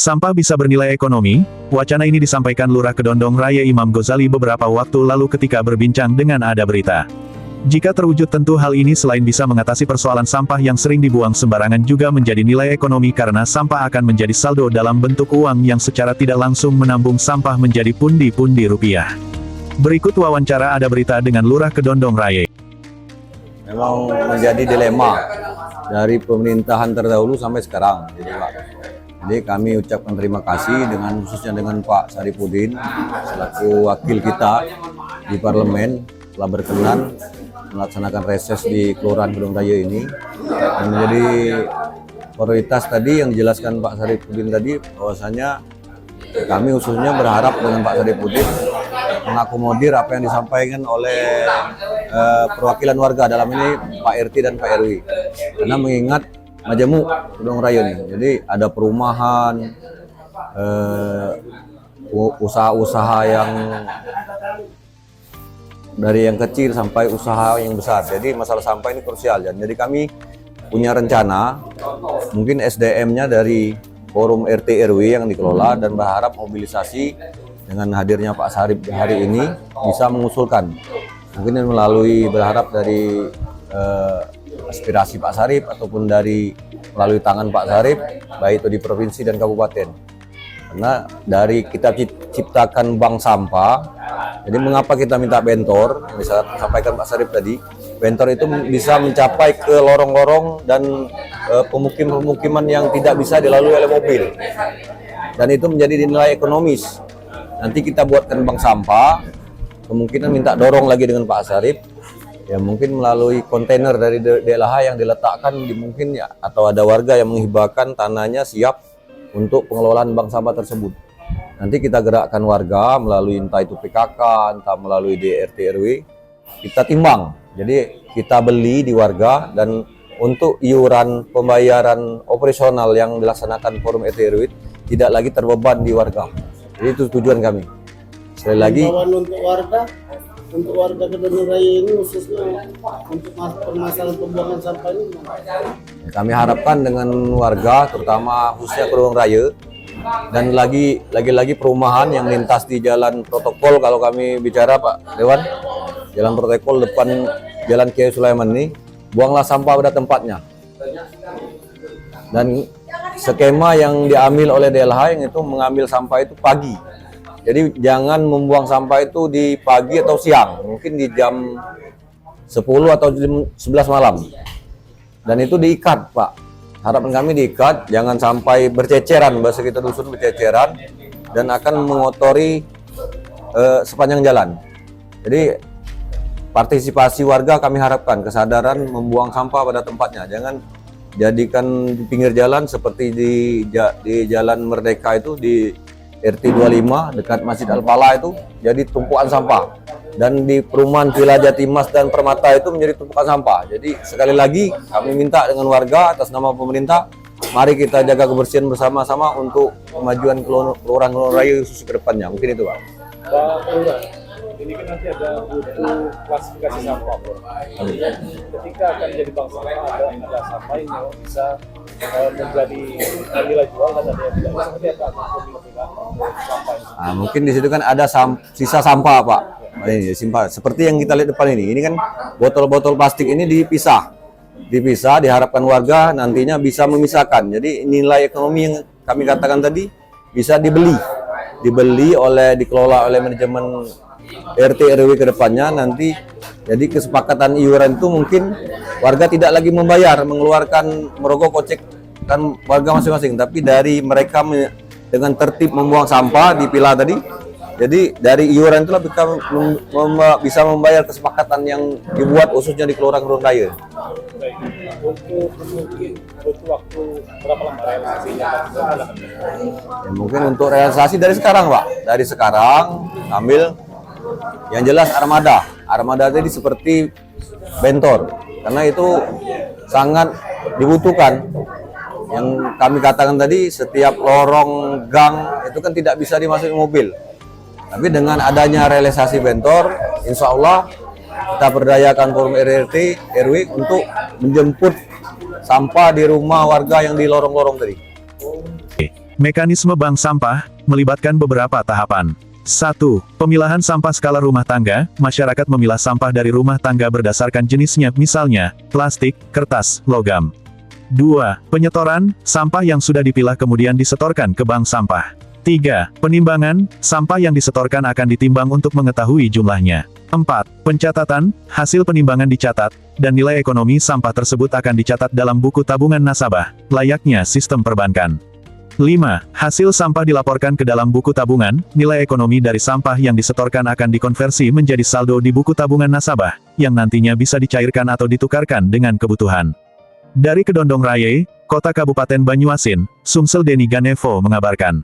Sampah bisa bernilai ekonomi. Wacana ini disampaikan Lurah Kedondong Raya Imam Ghazali beberapa waktu lalu ketika berbincang dengan Ada Berita. Jika terwujud tentu hal ini selain bisa mengatasi persoalan sampah yang sering dibuang sembarangan juga menjadi nilai ekonomi karena sampah akan menjadi saldo dalam bentuk uang yang secara tidak langsung menambung sampah menjadi pundi-pundi rupiah. Berikut wawancara Ada Berita dengan Lurah Kedondong Raya. Memang menjadi dilema dari pemerintahan terdahulu sampai sekarang. Jadi kami ucapkan terima kasih khususnya dengan Pak Saripudin selaku wakil kita di parlemen telah berkenan melaksanakan reses di Kelurahan Kedondong Raya ini, dan menjadi prioritas tadi yang dijelaskan Pak Saripudin tadi, bahwasanya kami khususnya berharap dengan Pak Saripudin mengakomodir apa yang disampaikan oleh perwakilan warga, dalam ini Pak RT dan Pak RW, karena mengingat Majemuk Kedondong Raya nih, jadi ada perumahan, usaha-usaha yang dari yang kecil sampai usaha yang besar. Jadi masalah sampah ini krusial. Jadi kami punya rencana, mungkin SDM-nya dari forum RT RW yang dikelola, dan berharap mobilisasi dengan hadirnya Pak Sarip hari ini bisa mengusulkan. Mungkin melalui berharap dari aspirasi Pak Sarip ataupun melalui tangan Pak Sarip, baik itu di provinsi dan kabupaten. Karena dari kita ciptakan bank sampah, jadi mengapa kita minta bentor, yang disampaikan Pak Sarip tadi, bentor itu bisa mencapai ke lorong-lorong dan pemukiman-pemukiman yang tidak bisa dilalui oleh mobil. Dan itu menjadi nilai ekonomis. Nanti kita buatkan bank sampah, kemungkinan minta dorong lagi dengan Pak Sarip, ya mungkin melalui kontainer dari DLH yang diletakkan mungkin ya, atau ada warga yang menghibahkan tanahnya siap untuk pengelolaan bank sampah tersebut. Nanti kita gerakkan warga melalui entah itu PKK, entah melalui DRT RW, kita timbang. Jadi kita beli di warga, dan untuk iuran pembayaran operasional yang dilaksanakan forum RT RW tidak lagi terbeban di warga. Jadi itu tujuan kami. Sekali lagi untuk warga Kedondong Raya ini khususnya untuk permasalahan pembuangan sampah ini, kami harapkan dengan warga terutama khususnya Kedondong Raya, dan lagi-lagi perumahan yang lintas di jalan protokol, kalau kami bicara Pak Dewan, jalan protokol depan Jalan Kiai Sulaiman ini, buanglah sampah pada tempatnya. Dan skema yang diambil oleh DLH yang itu mengambil sampah itu pagi. Jadi jangan membuang sampah itu di pagi atau siang, mungkin di jam 10 atau jam 11 malam. Dan itu diikat, Pak. Harapan kami diikat, jangan sampai berceceran, bahasa kita dusun berceceran, dan akan mengotori sepanjang jalan. Jadi partisipasi warga kami harapkan, kesadaran membuang sampah pada tempatnya. Jangan jadikan di pinggir jalan seperti di Jalan Merdeka itu, di RT 25 dekat Masjid Al-Falah itu jadi tumpukan sampah, dan di perumahan Villa Jatimas dan Permata itu menjadi tumpukan sampah. Jadi sekali lagi kami minta dengan warga atas nama pemerintah, mari kita jaga kebersihan bersama-sama untuk kemajuan Kelurahan Kedondong Raya khusus ke depannya. Mungkin itu, Pak. Pak Lurah, ini kan nanti ada butuh klasifikasi sampah, Pak. Ketika akan jadi bank sampah, ada sampah yang bisa menjadi nilai jual, dan ada yang tidak. Seperti apa sampah ini? Nah, mungkin di situ kan ada sisa sampah, Pak. Ini sampah seperti yang kita lihat depan ini. Ini kan botol-botol plastik ini dipisah, diharapkan warga nantinya bisa memisahkan. Jadi nilai ekonomi yang kami katakan tadi bisa dikelola oleh manajemen RT RW ke depannya nanti. Jadi kesepakatan iuran itu mungkin warga tidak lagi mengeluarkan merogoh kocek kan warga masing-masing, tapi dari mereka dengan tertib membuang sampah di pilah tadi. Jadi dari iuran itulah bisa membayar kesepakatan yang dibuat khususnya di Kelurahan Kedondong Raya. Untuk mungkin butuh waktu berapa lama realisasinya? Ya, mungkin untuk realisasi dari sekarang, Pak. Dari sekarang ambil yang jelas armada. Armada tadi seperti bentor, karena itu sangat dibutuhkan. Yang kami katakan tadi, setiap lorong gang itu kan tidak bisa dimasuki mobil. Tapi dengan adanya realisasi bentor, insya Allah kita berdayakan forum RT RW untuk menjemput sampah di rumah warga yang di lorong-lorong tadi. Mekanisme bank sampah melibatkan beberapa tahapan. 1. Pemilahan sampah skala rumah tangga. Masyarakat memilah sampah dari rumah tangga berdasarkan jenisnya, misalnya plastik, kertas, logam. 2. Penyetoran. Sampah yang sudah dipilah kemudian disetorkan ke bank sampah. 3. Penimbangan. Sampah yang disetorkan akan ditimbang untuk mengetahui jumlahnya. 4. Pencatatan. Hasil penimbangan dicatat, dan nilai ekonomi sampah tersebut akan dicatat dalam buku tabungan nasabah, layaknya sistem perbankan. 5. Hasil sampah dilaporkan ke dalam buku tabungan. Nilai ekonomi dari sampah yang disetorkan akan dikonversi menjadi saldo di buku tabungan nasabah, yang nantinya bisa dicairkan atau ditukarkan dengan kebutuhan. Dari Kedondong Raya, Kota Kabupaten Banyuasin, Sumsel Deni Ganevo mengabarkan.